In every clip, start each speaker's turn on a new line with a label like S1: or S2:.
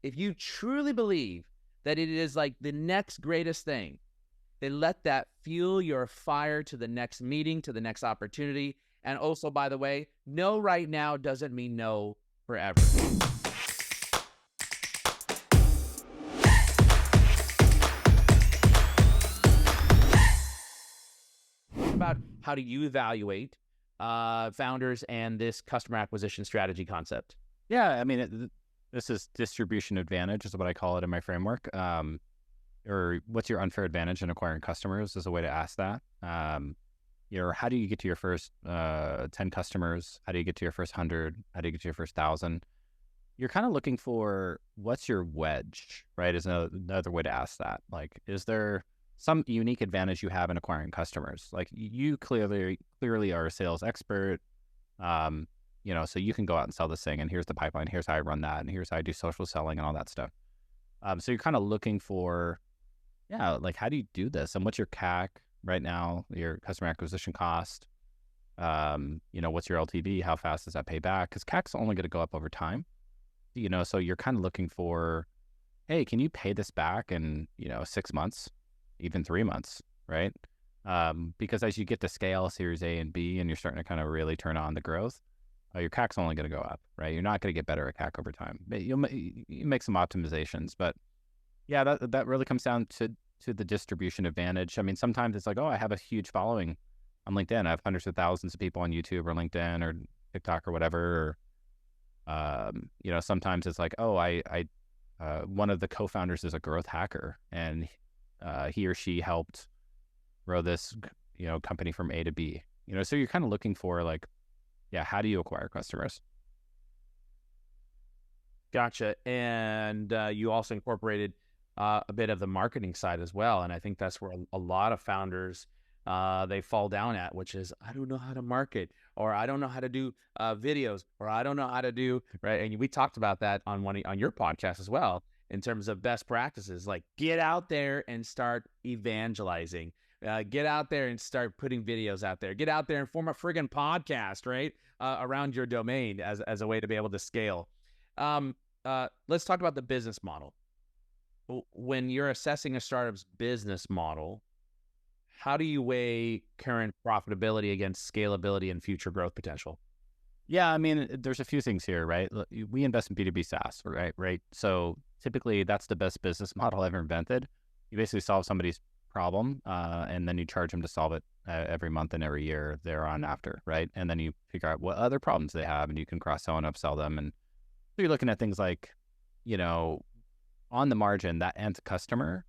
S1: if you truly believe that it is like the next greatest thing, then let that fuel your fire to the next meeting, to the next opportunity. And also, by the way, no right now doesn't mean no forever. About how do you evaluate founders and this customer acquisition strategy concept?
S2: Yeah, I mean, this is distribution advantage is what I call it in my framework. Or what's your unfair advantage in acquiring customers is a way to ask that. How do you get to your first 10 customers? How do you get to your first 100? How do you get to your first 1,000? You're kind of looking for what's your wedge, right? Is another way to ask that. Like, is there some unique advantage you have in acquiring customers? Like, you clearly are a sales expert. So you can go out and sell this thing, and here's the pipeline, here's how I run that, and here's how I do social selling and all that stuff. So you're kind of looking for, like, how do you do this? And what's your CAC right now, your customer acquisition cost? What's your LTV? How fast does that pay back? Because CAC's only going to go up over time, so you're kind of looking for, hey, can you pay this back in, 6 months, even 3 months, right? Because as you get to scale Series A and B and you're starting to kind of really turn on the growth, your CAC's only going to go up, right? You're not going to get better at CAC over time. You make some optimizations, but yeah, that really comes down to the distribution advantage. I mean, sometimes it's like, oh, I have a huge following on LinkedIn. I have hundreds of thousands of people on YouTube or LinkedIn or TikTok or whatever. Or, sometimes it's like, oh, one of the co-founders is a growth hacker, and he or she helped grow this, company from A to B. So you're kind of looking for like, how do you acquire customers?
S1: Gotcha. And you also incorporated a bit of the marketing side as well. And I think that's where a lot of founders, they fall down at, which is, I don't know how to market, or I don't know how to do videos, or I don't know how to do, right? And we talked about that on your podcast as well, in terms of best practices. Like, get out there and start evangelizing. Get out there and start putting videos out there. Get out there and form a friggin' podcast, right? Around your domain as a way to be able to scale. Let's talk about the business model. When you're assessing a startup's business model, how do you weigh current profitability against scalability and future growth potential?
S2: Yeah, I mean, there's a few things here, right? We invest in B2B SaaS, right? So typically that's the best business model ever invented. You basically solve somebody's problem, and then you charge them to solve it every month and every year thereon after, right? And then you figure out what other problems they have, and you can cross-sell and upsell them. And so you're looking at things like, on the margin, that end customer,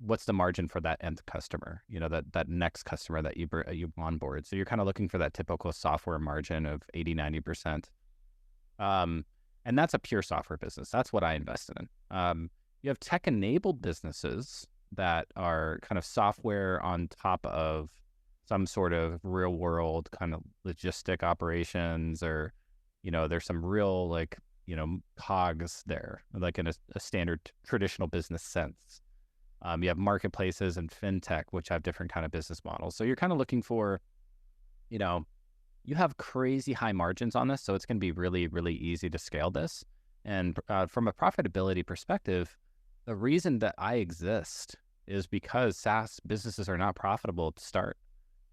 S2: what's the margin for that end customer? That next customer that you onboard. So you're kind of looking for that typical software margin of 80, 90%. And that's a pure software business. That's what I invested in. You have tech-enabled businesses that are kind of software on top of some sort of real world kind of logistic operations, or, there's some real cogs there, like in a standard traditional business sense. You have marketplaces and fintech, which have different kind of business models. So you're kind of looking for, you have crazy high margins on this, so it's going to be really, really easy to scale this. And from a profitability perspective, the reason that I exist is because SaaS businesses are not profitable to start.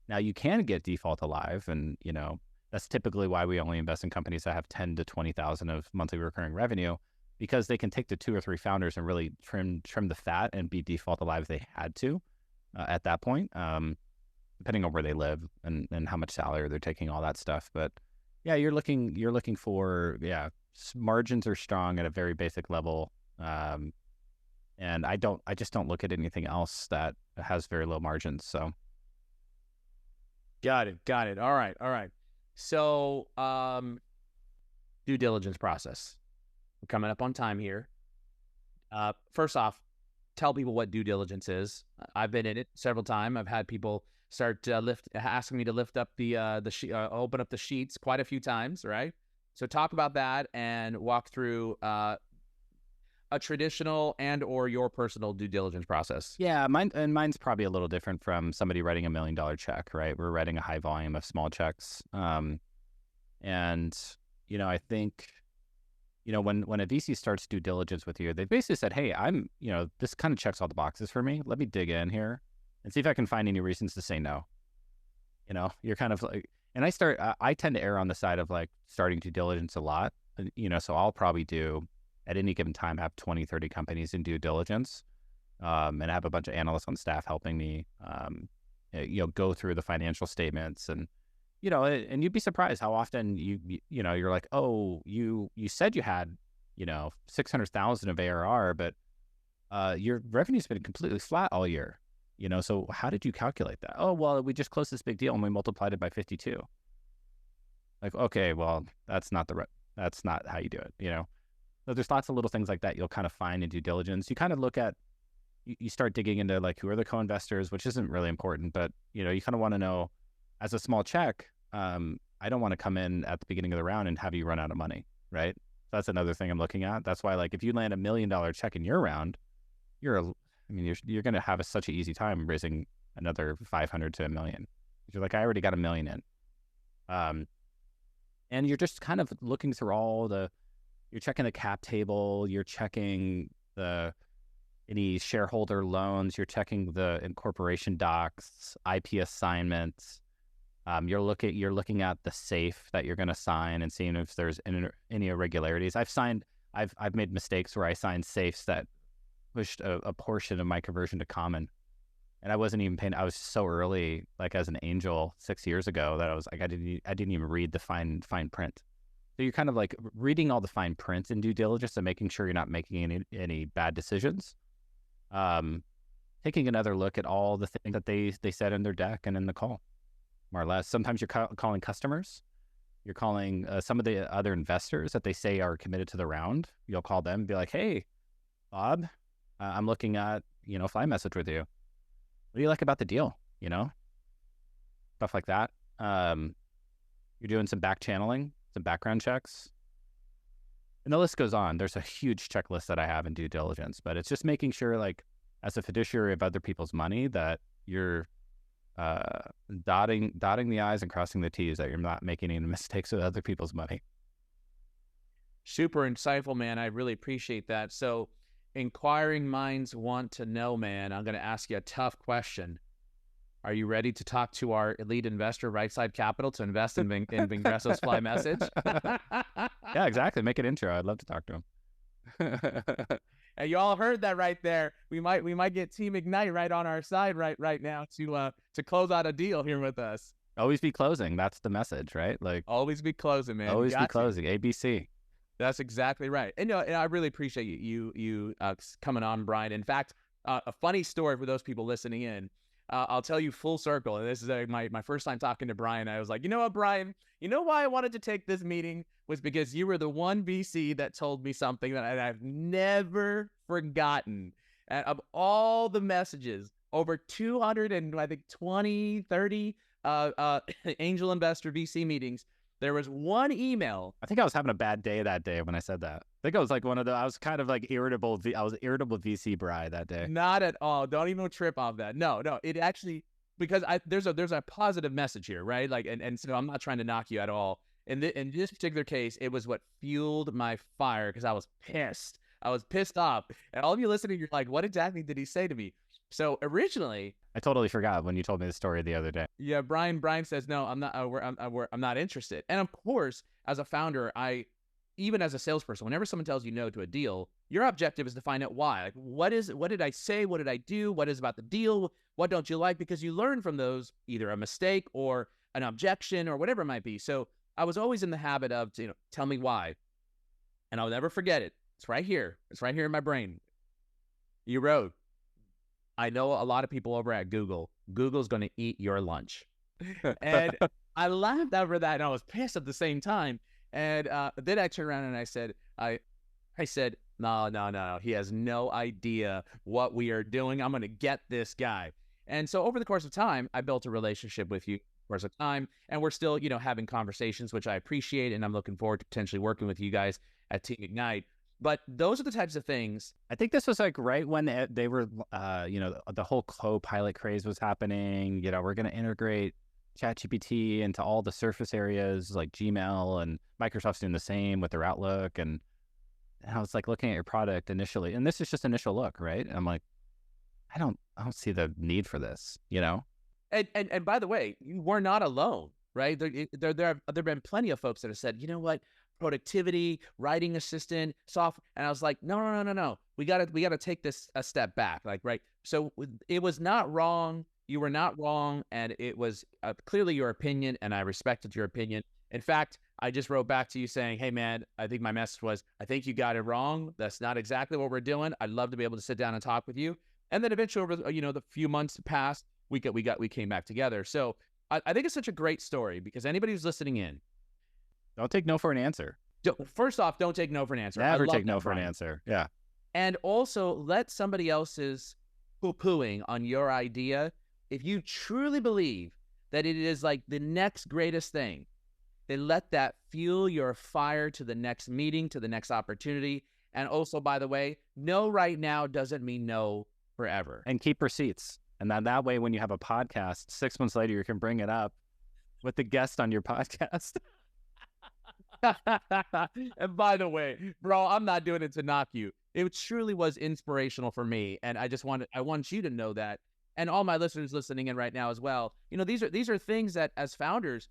S2: Now, you can get default alive, and that's typically why we only invest in companies that have 10 to 20,000 of monthly recurring revenue, because they can take the 2 or 3 founders and really trim the fat and be default alive if they had to at that point, depending on where they live and how much salary they're taking, all that stuff. But yeah, you're looking for, margins are strong at a very basic level. And I just don't look at anything else that has very low margins. So.
S1: Got it. All right. So, due diligence process. We're coming up on time here. First off, tell people what due diligence is. I've been in it several times. I've had people start asking me to lift up open up the sheets quite a few times, right? So talk about that and walk through a traditional and or your personal due diligence process.
S2: Yeah, mine's probably a little different from somebody writing $1 million check, right? We're writing a high volume of small checks. And, I think, when a VC starts due diligence with you, they basically said, hey, this kind of checks all the boxes for me. Let me dig in here and see if I can find any reasons to say no. You're kind of like, and I tend to err on the side of like starting due diligence a lot. So I'll probably do at any given time have 20, 30 companies in due diligence, and have a bunch of analysts on staff helping me, go through the financial statements and you'd be surprised how often you're like, oh, you said you had, 600,000 of ARR, but your revenue's been completely flat all year. So how did you calculate that? Oh, well, we just closed this big deal and we multiplied it by 52. Like, okay, well, that's not how you do it. So there's lots of little things like that you'll kind of find in due diligence. You kind of look at, you start digging into like, who are the co-investors, which isn't really important, but you kind of want to know, as a small check, I don't want to come in at the beginning of the round and have you run out of money, right? So that's another thing I'm looking at. That's why, like, if you land $1 million check in your round, you're going to have such an easy time raising another 500 to $1 million. You're like, I already got $1 million in, and you're just kind of looking through you're checking the cap table, you're checking any shareholder loans, you're checking the incorporation docs, IP assignments. You're looking at the safe that you're going to sign and seeing if there's any irregularities. I've made mistakes where I signed safes that pushed a portion of my conversion to common, and I wasn't even paying. I was so early, like as an angel 6 years ago, that I was like, I didn't even read the fine print. So you're kind of like reading all the fine print in due diligence and making sure you're not making any bad decisions. Taking another look at all the things that they said in their deck and in the call. More or less. Sometimes you're calling customers. You're calling some of the other investors that they say are committed to the round. You'll call them and be like, hey, Bob, I'm looking at, fly message with you. What do you like about the deal? Stuff like that. You're doing some back channeling, some background checks. And the list goes on. There's a huge checklist that I have in due diligence, but it's just making sure, like, as a fiduciary of other people's money, that you're dotting the I's and crossing the T's, that you're not making any mistakes with other people's money.
S1: Super insightful, man. I really appreciate that. So inquiring minds want to know, man. I'm going to ask you a tough question. Are you ready to talk to our elite investor, Rightside Capital, to invest in Vingresso's fly message?
S2: Yeah, exactly. Make an intro. I'd love to talk to him.
S1: And you all heard that right there. We might get Team Ignite right on our side right now to close out a deal here with us.
S2: Always be closing. That's the message, right? Like,
S1: always be closing, man.
S2: Always be closing. ABC.
S1: That's exactly right. And and I really appreciate you coming on, Brian. In fact, a funny story for those people listening in. I'll tell you full circle. And this is my first time talking to Brian. I was like, you know what, Brian? You know why I wanted to take this meeting was because you were the one VC that told me something that I've never forgotten. And of all the messages, over 200 and I think 20, 30 angel investor VC meetings, there was one email.
S2: I think I was having a bad day that day when I said that. I think I was like I was kind of like irritable. I was irritable VC Bri that day.
S1: Not at all. Don't even trip off that. No. It actually, because there's a positive message here, right? Like, and so I'm not trying to knock you at all. In this particular case, it was what fueled my fire because I was pissed. I was pissed off. And all of you listening, you're like, what exactly did he say to me? So originally,
S2: I totally forgot when you told me the story the other day.
S1: Yeah, Brian says, no, I'm not. I'm not interested. And of course, as a founder, even as a salesperson, whenever someone tells you no to a deal, your objective is to find out why. Like, what did I say? What did I do? What is about the deal? What don't you like? Because you learn from those either a mistake or an objection or whatever it might be. So I was always in the habit of, tell me why, and I'll never forget it. It's right here. It's right here in my brain. You wrote, I know a lot of people over at Google. Google's going to eat your lunch. And I laughed over that, and I was pissed at the same time. And then I turned around and I said, no. He has no idea what we are doing. I'm going to get this guy. And so over the course of time, I built a relationship with you. Course of time, and we're still, having conversations, which I appreciate, and I'm looking forward to potentially working with you guys at Team Ignite. But those are the types of things.
S2: I think this was like right when they were, the whole co-pilot craze was happening. We're going to integrate ChatGPT into all the surface areas like Gmail, and Microsoft's doing the same with their Outlook. And And I was like looking at your product initially, and this is just initial look, right? And I'm like, I don't see the need for this, you know?
S1: And by the way, you were not alone, right? There have been plenty of folks that have said, you know what, productivity, writing assistant, software, and I was like, no. We gotta take this a step back, like, right. So it was not wrong. You were not wrong, and it was clearly your opinion, and I respected your opinion. In fact, I just wrote back to you saying, hey man, I think my message was, I think you got it wrong. That's not exactly what we're doing. I'd love to be able to sit down and talk with you. And then eventually, over the few months passed, we came back together. So I think it's such a great story because anybody who's listening in,
S2: Don't take no for an answer.
S1: first off, don't take no for an answer.
S2: Never take no for an answer. Yeah.
S1: And also let somebody else's poo-pooing on your idea. If you truly believe that it is like the next greatest thing, then let that fuel your fire to the next meeting, to the next opportunity. And also, by the way, no right now doesn't mean no forever.
S2: And keep receipts. And that way, when you have a podcast, 6 months later, you can bring it up with the guest on your podcast.
S1: And by the way, bro, I'm not doing it to knock you. It truly was inspirational for me. And I want you to know that. And all my listeners listening in right now as well. These are things that as founders,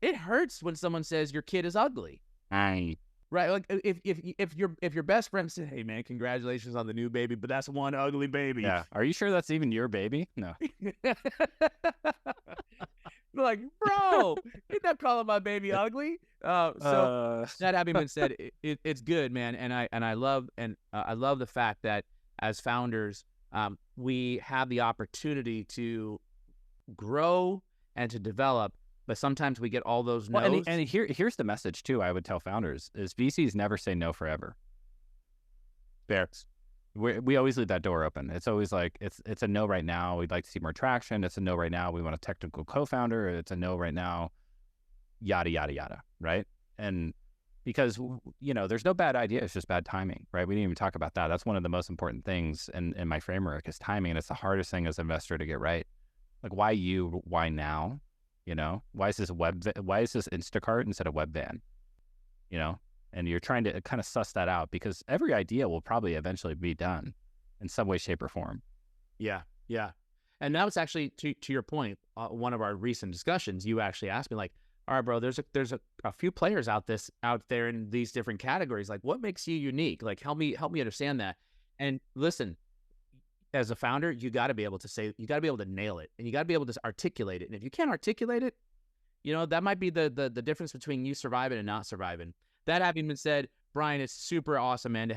S1: it hurts when someone says your kid is ugly.
S2: Aye.
S1: Right? Like if your best friend said, hey man, congratulations on the new baby, but that's one ugly baby.
S2: Yeah. Are you sure that's even your baby? No.
S1: Like, bro, you're not calling my baby ugly. So that having been said, it's good, man. And I love the fact that as founders, we have the opportunity to grow and to develop, but sometimes we get all those no's.
S2: Well, and here's the message too. I would tell founders is VCs never say no forever.
S1: Bears.
S2: We always leave that door open. It's always like, it's a no right now. We'd like to see more traction. It's a no right now. We want a technical co-founder. It's a no right now. Yada, yada, yada. Right. And because, there's no bad idea. It's just bad timing. Right. We didn't even talk about that. That's one of the most important things in my framework is timing. And it's the hardest thing as an investor to get right. Like, why you? Why now? Why is this Instacart instead of web van? And you're trying to kind of suss that out because every idea will probably eventually be done in some way, shape, or form.
S1: Yeah. And that was actually to your point, one of our recent discussions. You actually asked me like, all right, bro, there's a few players out there in these different categories. Like, what makes you unique? Like, help me understand that. And listen, as a founder, you got to be able to nail it, and you got to be able to articulate it. And if you can't articulate it, that might be the difference between you surviving and not surviving. That having been said, Brian, it's super awesome, man, to